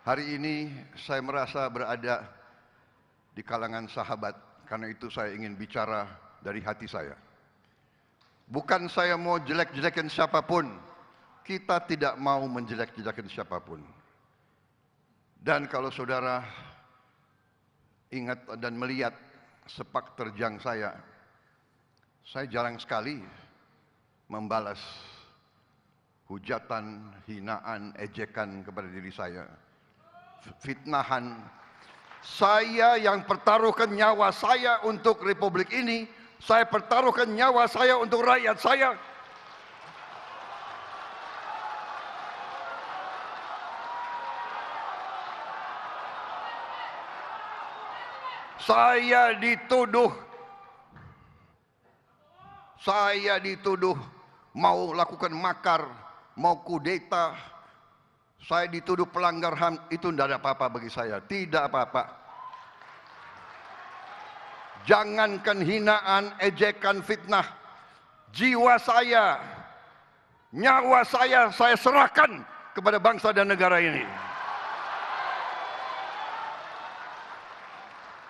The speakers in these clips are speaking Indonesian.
Hari ini saya merasa berada di kalangan sahabat, karena itu saya ingin bicara dari hati saya. Bukan saya mau jelek-jelekin siapapun, kita tidak mau menjelek-jelekin siapapun. Dan kalau saudara ingat dan melihat sepak terjang saya jarang sekali membalas hujatan, hinaan, ejekan kepada diri saya, fitnahan. Saya yang pertaruhkan nyawa saya untuk republik ini, saya pertaruhkan nyawa saya untuk rakyat saya. Saya dituduh mau lakukan makar, mau kudeta. Saya dituduh pelanggar HAM, itu tidak ada apa-apa bagi saya, tidak apa-apa. Jangankan hinaan, ejekan, fitnah, jiwa saya, nyawa saya serahkan kepada bangsa dan negara ini.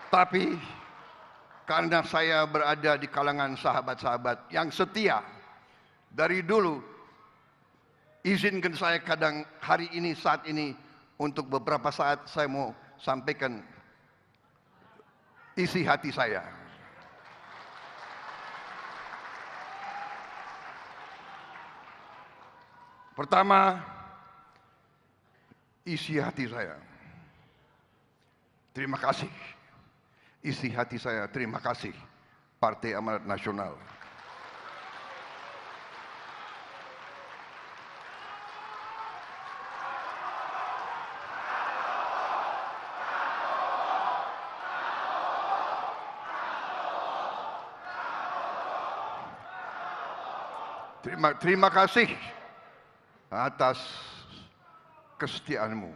Tapi karena saya berada di kalangan sahabat-sahabat yang setia dari dulu, izinkan saya kadang hari ini, saat ini, untuk beberapa saat saya mau sampaikan isi hati saya. Pertama, isi hati saya. Terima kasih. Isi hati saya, terima kasih Partai Amanat Nasional. Terima kasih atas kesetiaanmu.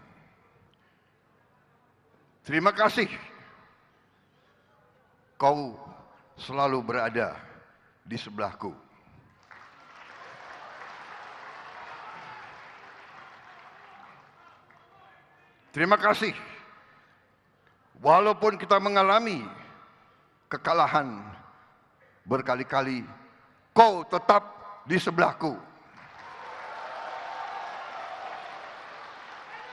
Terima kasih kau selalu berada di sebelahku. Terima kasih. Walaupun kita mengalami kekalahan berkali-kali, kau tetap di sebelahku.